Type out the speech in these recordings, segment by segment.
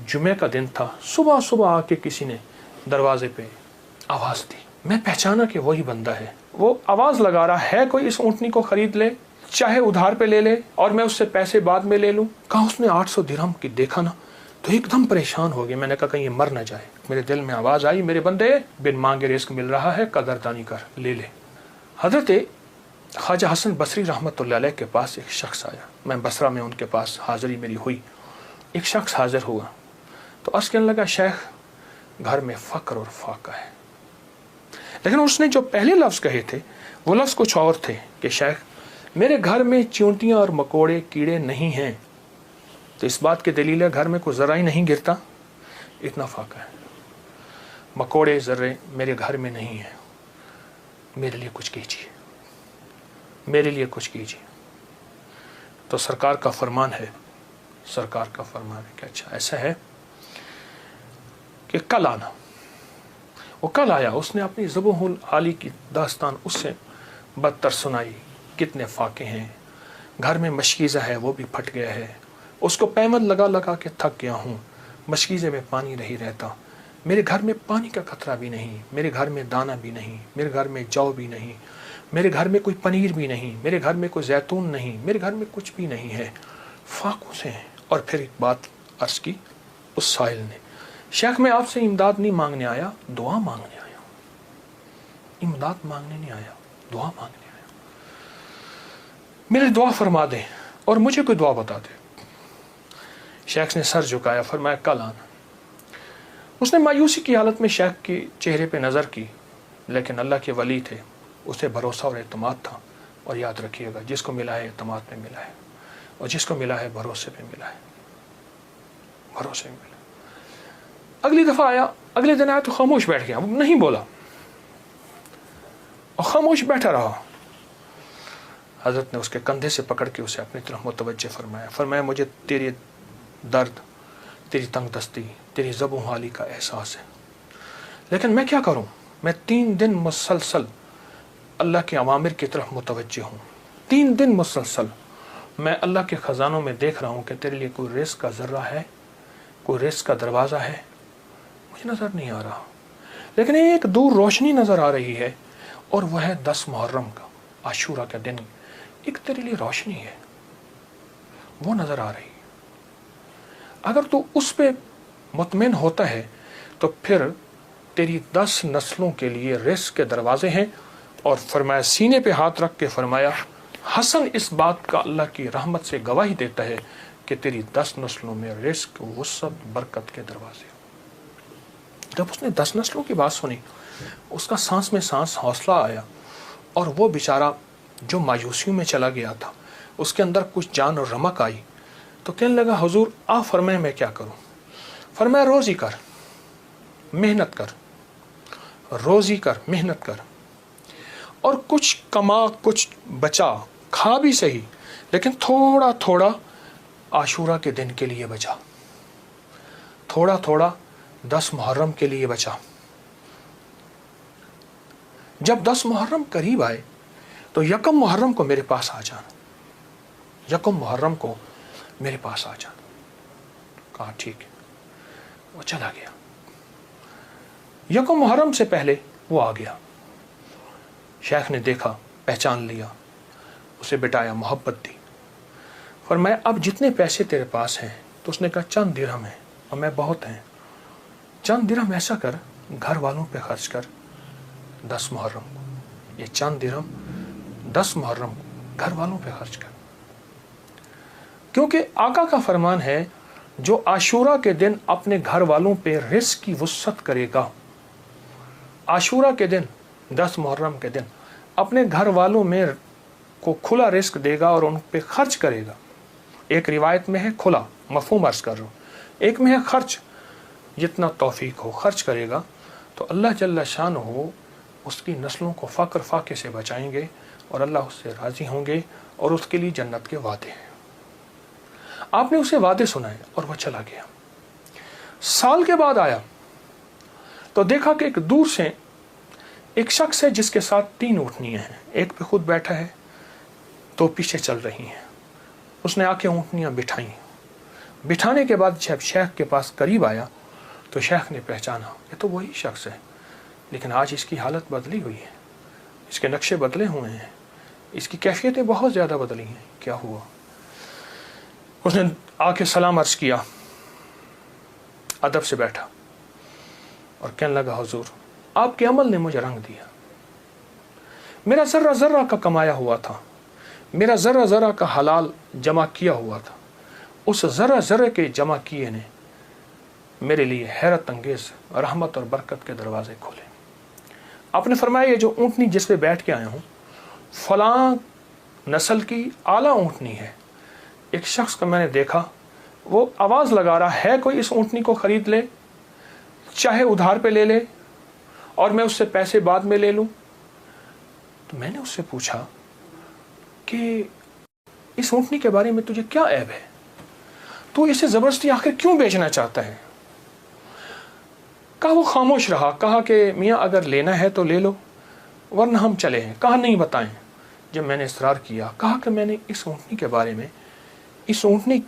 जुमे का दिन था, सुबह सुबह आके किसी ने दरवाजे पे आवाज़ दी। मैं पहचाना कि वही बंदा है। वो आवाज़ लगा रहा है कोई इस ऊँटनी को खरीद ले, चाहे उधार पे ले ले और मैं उससे पैसे बाद में ले लूँ। कहा उसने 800 दिरहम की देखा ना तो एकदम परेशान हो गया। मैंने कहा कहीं ये मर ना जाए। मेरे दिल में आवाज़ आई, मेरे बंदे बिन मांगे रिस्क मिल रहा है, कदरदानी कर, ले ले। हज़रत ख्वाजा हसन बसरी रहमतुल्लाह अलैह के पास एक शख्स आया। मैं बसरा में उनके पास हाज़िरी मेरी हुई। एक शख्स हाजिर हुआ तो अर्ज़ कहने लगा, शेख घर में फ़क्र और फाका है। लेकिन उसने जो पहले लफ्ज़ कहे थे वो लफ्ज़ कुछ और थे कि शेख मेरे घर में चींटियाँ और मकोड़े कीड़े नहीं हैं। तो इस बात की दलील है घर में कोई ज़रा ही नहीं गिरता, इतना फाका है। मकोड़े ज़र्रे मेरे घर में नहीं हैं, मेरे लिए कुछ कीजिए, मेरे लिए कुछ कीजिए। तो सरकार का फरमान है, सरकार का फरमान है कि अच्छा ऐसा है कि कल आना। वो कल आया। उसने अपनी ज़ुबहुल आली की दास्तान उससे बदतर सुनाई। कितने फाके हैं, घर में मशकीज़ा है वो भी फट गया है, उसको पैमद लगा लगा के थक गया हूँ, मशकीज़े में पानी नहीं रहता, मेरे घर में पानी का खतरा भी नहीं, मेरे घर में दाना भी नहीं, मेरे घर में जौ भी नहीं, मेरे घर में कोई पनीर भी नहीं, मेरे घर में कोई जैतून नहीं, मेरे घर में कुछ भी नहीं है, फाकों से हैं। और फिर एक बात अर्ज़ की उस साहिल ने, शेख मैं आपसे इमदाद नहीं मांगने आया, दुआ मांगने आया। इमदाद मांगने नहीं आया, दुआ मांगने आया। मेरी दुआ फरमा दें और मुझे कोई दुआ बता दे। शेख ने सर झुकाया, फरमाया कल आना। उसने मायूसी की हालत में शेख के चेहरे पे नज़र की, लेकिन अल्लाह के वली थे, उसे भरोसा और एतमाद था। और याद रखिएगा जिसको मिला है एतमाद में मिला है, और जिसको मिला है भरोसे पे मिला है, भरोसे में मिला। अगली दफ़ा आया, अगले दिन आया तो खामोश बैठ गया, नहीं बोला और खामोश बैठा रहा। हज़रत ने उसके कंधे से पकड़ के उसे अपनी तरफ मुतवज्जे फरमाया। फरमाया मुझे तेरे दर्द, तेरी तंगदस्ती, तेरी ज़बूहाली का एहसास है, लेकिन मैं क्या करूं, मैं 3 दिन मुसलसल अल्लाह के अवामिर की तरफ मुतवज्जे हूँ। 3 दिन मुसलसल मैं अल्लाह के ख़जानों में देख रहा हूँ कि तेरे लिए कोई रिस्क का ज़र्रा है, कोई रिस्क का दरवाज़ा है, मुझे नज़र नहीं आ रहा। लेकिन एक दूर रोशनी नज़र आ रही है और वह है 10 मुहर्रम का, आशूरा का दिन। एक तेरे लिए रोशनी है, वो नज़र आ रही है। अगर तू उस पे मुतमिन होता है तो फिर तेरी 10 नस्लों के लिए रिस्क के दरवाजे हैं। और फरमाया, सीने पे हाथ रख के फरमाया, हसन इस बात का अल्लाह की रहमत से गवाही देता है कि तेरी 10 नस्लों में रिस्क, वुसअत, बरकत के दरवाजे। जब उसने 10 नस्लों की बात सुनी, उसका सांस में सांस हौसला आया। और वो बेचारा जो मायूसियों में चला गया था, उसके अंदर कुछ जान और रमक आई। तो कहने लगा, हुजूर आप फरमाए मैं क्या करूं? फरमाया, रोज़ी कर, मेहनत कर, रोज़ी कर, मेहनत कर, और कुछ कमा, कुछ बचा, खा भी सही, लेकिन थोड़ा थोड़ा आशूरा के दिन के लिए बचा, थोड़ा थोड़ा 10 मुहर्रम के लिए बचा। जब 10 मुहर्रम करीब आए तो यकम मुहर्रम को मेरे पास आ जाना, यकम मुहर्रम को मेरे पास आ जाना। कहा ठीक है। वो चला गया। यकम मुहर्रम से पहले वो आ गया। शेख ने देखा, पहचान लिया, उसे बिठाया, मोहब्बत दी। फरमाया, अब जितने पैसे तेरे पास हैं, तो उसने कहा चंद दिरहम है और मैं बहुत हैं। चंद दिरहम ऐसा कर, घर वालों पे खर्च कर 10 मुहर्रम को। ये चंद दिरहम 10 मुहर्रम को घर वालों पे खर्च कर, क्योंकि आका का फरमान है, जो आशूरा के दिन अपने घर वालों पे रिस्क की वुसअत करेगा, आशूरा के दिन 10 मुहर्रम के दिन अपने घर वालों में को खुला रिस्क देगा और उन पे खर्च करेगा। एक रिवायत में है खुला, मफहूम अर्ज कर रहा हूँ, एक में है खर्च, जितना तौफीक हो खर्च करेगा तो अल्लाह जल्ला शान हो उसकी नस्लों को फ़क्र फाके से बचाएंगे और अल्लाह उससे राज़ी होंगे और उसके लिए जन्नत के वादे हैं। आपने उसे वादे सुनाए और वह चला गया। साल के बाद आया तो देखा कि एक दूर से एक शख्स है जिसके साथ 3 ऊँटनियाँ हैं, एक पे खुद बैठा है, 2 पीछे चल रही हैं। उसने आके ऊँटनियाँ बिठाई, बिठाने के बाद जब शेख के पास करीब आया तो शेख ने पहचाना ये तो वही शख्स है, लेकिन आज इसकी हालत बदली हुई है, इसके नक्शे बदले हुए हैं, इसकी कैफियतें बहुत ज़्यादा बदली हैं। क्या हुआ? उसने आके सलाम अर्ज़ किया, अदब से बैठा और कहने लगा, हुजूर आपके अमल ने मुझे रंग दिया। मेरा ज़र्रा ज़र्रा का कमाया हुआ था, मेरा ज़र्रा ज़र्रा का हलाल जमा किया हुआ था, उस ज़र्रा ज़र्रे के जमा किए ने मेरे लिए हैरत अंगेज़ रहमत और बरकत के दरवाज़े खोले। आपने फरमाया ये जो ऊँटनी जिस पे बैठ के आया हूँ फलां नस्ल की आला ऊँटनी है। एक शख्स को मैंने देखा, वो आवाज़ लगा रहा है कोई इस ऊँटनी को ख़रीद ले, चाहे उधार पे ले ले और मैं उससे पैसे बाद में ले लूँ। तो मैंने उससे पूछा कि इस ऊँटनी के बारे में तुझे क्या ऐब है, तू इसे ज़बरदस्ती आखिर क्यों बेचना चाहता है? कहा वो खामोश रहा। कहा कि मियाँ अगर लेना है तो ले लो वरना हम चले हैं। कहा नहीं बताएं। जब मैंने इसरार किया, कहा कि मैंने इस ऊँटनी के बारे में, इस ऊँटनी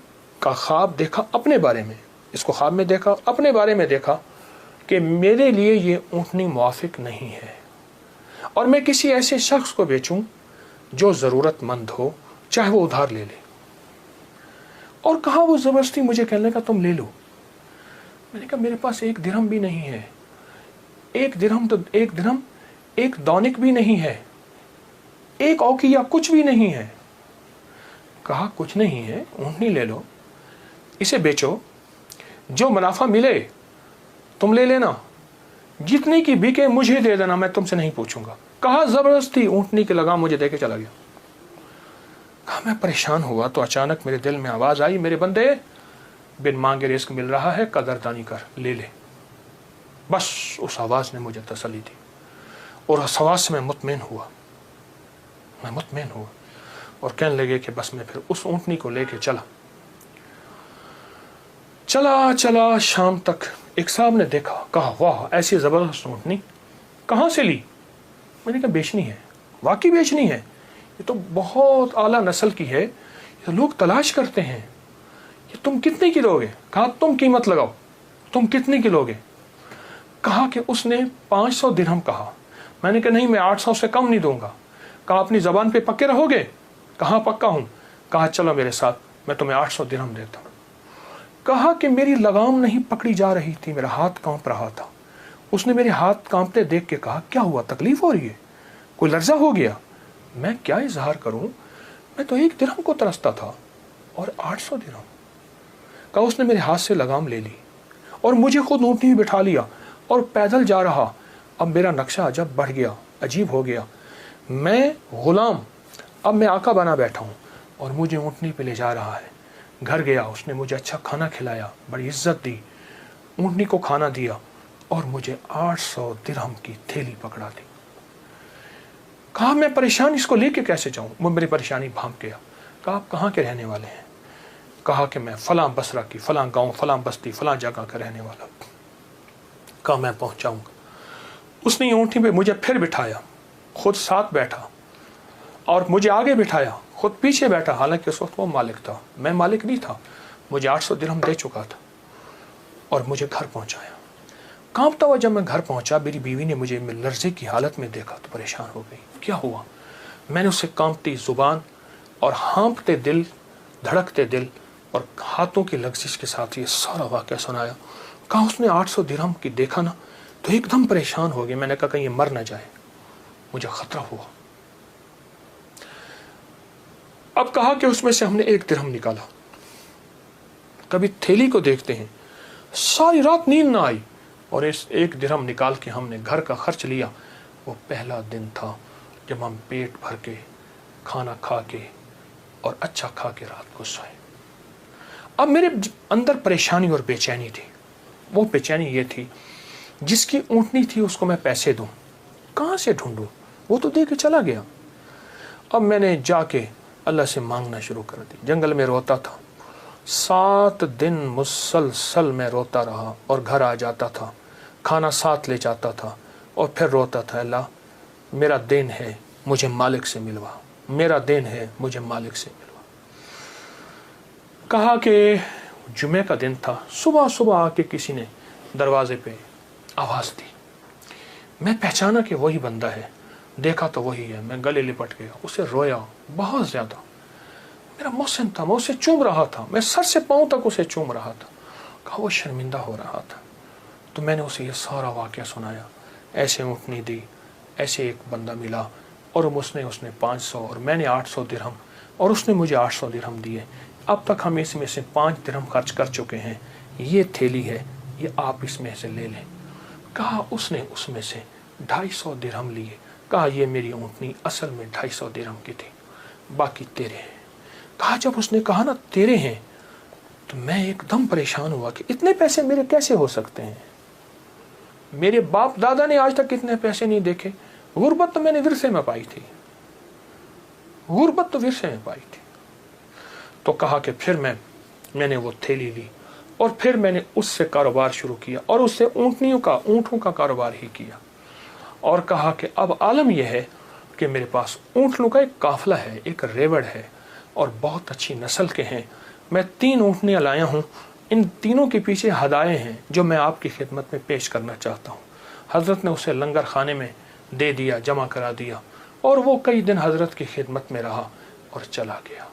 का ख्वाब देखा अपने बारे में, इसको ख्वाब में देखा, अपने बारे में देखा कि मेरे लिए ये ऊँटनी मुआफिक नहीं है और मैं किसी ऐसे शख्स को बेचूं जो ज़रूरतमंद हो, चाहे वो उधार ले ले। और कहा वो ज़बरदस्ती मुझे कहने लगा तुम ले लो। मैंने कहा मेरे पास एक दिरहम भी नहीं है, एक दिरहम एक दौनिक भी नहीं है, एक औकिया कुछ भी नहीं है। कहा कुछ नहीं है, ऊँटनी ले लो, इसे बेचो, जो मुनाफा मिले तुम ले लेना, जितने की बिके मुझे दे देना, मैं तुमसे नहीं पूछूंगा। कहा ज़बरदस्ती ऊँटनी के लगाम मुझे दे के चला गया। कहा मैं परेशान हुआ तो अचानक मेरे दिल में आवाज़ आई, मेरे बंदे बिन मांगे रिस्क मिल रहा है, कदरदानी कर, ले ले। बस उस आवाज़ ने मुझे तसल्ली दी और उस आवाज़ से मैं मुतमईन हुआ और कहने लगे कि बस मैं फिर उस ऊँटनी को लेके चला शाम तक। एक साहब ने देखा, कहा वाह ऐसी ज़बरदस्त ऊँटनी कहाँ से ली? मैंने कहा बेचनी है। वाकई बेचनी है, ये तो बहुत आला नस्ल की है, ये लोग तलाश करते हैं, ये तुम कितने की लोगे? कहा तुम कीमत लगाओ, तुम कितने की लोगे? कहा कि उसने 500 दिरहम कहा। मैंने कहा नहीं, मैं 800 से कम नहीं दूंगा। कहा अपनी ज़बान पे पक्के रहोगे? कहा पक्का हूँ। कहा चलो मेरे साथ, मैं तुम्हें 800 दिरहम देता हूँ। कहा कि मेरी लगाम नहीं पकड़ी जा रही थी, मेरा हाथ कांप रहा था। उसने मेरे हाथ कांपते देख के कहा क्या हुआ, तकलीफ हो रही है, कोई लर्जा हो गया? मैं क्या इजहार करूं, मैं तो 1 दिरहम को तरसता था और 800 दिरहम। कहा उसने मेरे हाथ से लगाम ले ली और मुझे खुद ऊँटनी में बिठा लिया और पैदल जा रहा। अब मेरा नक्शा अजब बढ़ गया, अजीब हो गया। मैं गुलाम, अब मैं आका बना बैठा हूँ और मुझे ऊँटनी पे ले जा रहा है। घर गया, उसने मुझे अच्छा खाना खिलाया, बड़ी इज्जत दी, ऊँटनी को खाना दिया और मुझे 800 दिरहम की थैली पकड़ा दी। कहा मैं परेशान, इसको लेके कैसे जाऊं? वो मेरी परेशानी भांप गया। कहा आप कहाँ के रहने वाले हैं? कहा कि मैं फलां बसरा की, फलां गांव, फलां बस्ती, फलां जगह का रहने वाला। कहा मैं पहुंचाऊंगा। उसने ऊँटनी पे मुझे फिर बिठाया, खुद साथ बैठा और मुझे आगे बिठाया, खुद पीछे बैठा। हालांकि उस वक्त वो मालिक था, मैं मालिक नहीं था। मुझे 800 दिरहम दे चुका था और मुझे घर पहुंचाया। कांपता हुआ जब मैं घर पहुंचा, मेरी बीवी ने मुझे लर्जे की हालत में देखा तो परेशान हो गई। क्या हुआ? मैंने उससे कांपती जुबान और हाँफते दिल, धड़कते दिल और हाथों की लग्जिश के साथ ये सारा वाक़या सुनाया। कहा उसने 800 दिरहम की देखा ना तो एकदम परेशान हो गए। मैंने कहा कहीं ये मर ना जाए, मुझे खतरा हुआ। अब कहा कि उसमें से हमने 1 दिरहम निकाला। कभी थैली को देखते हैं, सारी रात नींद ना आई और इस 1 दिरहम निकाल के हमने घर का खर्च लिया। वो पहला दिन था जब हम पेट भर के खाना खा के और अच्छा खा के रात को सोए। अब मेरे अंदर परेशानी और बेचैनी थी। वो बेचैनी ये थी, जिसकी ऊँटनी थी उसको मैं पैसे दूं, कहाँ से ढूंढूं? वो तो दे के चला गया। अब मैंने जाके अल्लाह से मांगना शुरू कर दी। जंगल में रोता था, 7 दिन मुसलसल मैं रोता रहा और घर आ जाता था, खाना साथ ले जाता था और फिर रोता था, अल्लाह मेरा दिन है, मुझे मालिक से मिलवा, मेरा दिन है, मुझे मालिक से मिलवा। कहा कि जुमे का दिन था, सुबह सुबह आके किसी ने दरवाजे पे आवाज़ दी। मैं पहचाना कि वही बंदा है, देखा तो वही है। मैं गले लिपट गया, उसे रोया बहुत ज़्यादा। मेरा मोहसिन था, मैं उसे चूम रहा था, मैं सर से पाँव तक उसे चूम रहा था। कहा वो शर्मिंदा हो रहा था। तो मैंने उसे ये सारा वाक़या सुनाया, ऐसे ऊँटनी दी, ऐसे एक बंदा मिला और उसने 500 और मैंने 800 दिरहम और उसने मुझे 800 दिरहम दिए। अब तक हम इसमें से 5 दिरहम खर्च कर चुके हैं। ये थैली है, ये आप इसमें से ले लें। कहा उसने उसमें से 250 दिरहम लिए। कहा ये मेरी ऊँटनी असल में 250 दिरहम की थी, बाकी तेरे हैं। कहा जब उसने कहा ना तेरे हैं, तो मैं एकदम परेशान हुआ कि इतने पैसे मेरे कैसे हो सकते हैं। मेरे बाप दादा ने आज तक इतने पैसे नहीं देखे। गुर्बत तो मैंने विरसे में पाई थी, गुर्बत तो विरसे में पाई थी। तो कहा कि फिर मैंने वो थैली ली और फिर मैंने उससे कारोबार शुरू किया और उससे ऊँटों का कारोबार ही किया। और कहा कि अब आलम यह है कि मेरे पास ऊँटों का एक काफिला है, एक रेवड़ है और बहुत अच्छी नस्ल के हैं। मैं 3 ऊँटनियाँ लाया हूँ, इन तीनों के पीछे हदाए हैं जो मैं आपकी खिदमत में पेश करना चाहता हूँ। हज़रत ने उसे लंगर खाने में दे दिया, जमा करा दिया और वो कई दिन हज़रत की खिदमत में रहा और चला गया।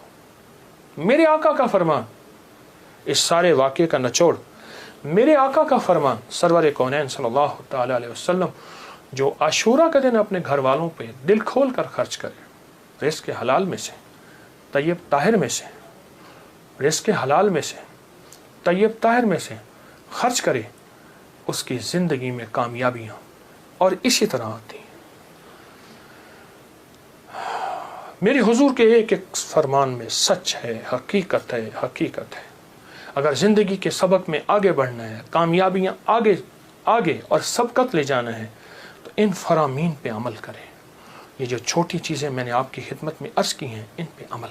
मेरे आका का फरमान, इस सारे वाक़े का निचोड़ मेरे आका का फरमान सरवर कौनैन सल्लल्लाहु तआला अलैहि वसल्लम, जो आशूरा के दिन अपने घर वालों पे दिल खोल कर खर्च करे, रिज़्क़ हलाल में से, तय्यब ताहिर में से, रिज़्क़ हलाल में से, तय्यब ताहिर में से खर्च करे, उसकी ज़िंदगी में कामयाबियाँ और इसी तरह आती हैं। मेरे हुजूर के एक एक फरमान में सच है, हकीकत है, हकीकत है। अगर ज़िंदगी के सबक में आगे बढ़ना है, कामयाबियाँ आगे और सबकत ले जाना है, तो इन फरामीन पे अमल करें। ये जो छोटी चीज़ें मैंने आपकी खिदमत में अर्ज़ की हैं, इन पे अमल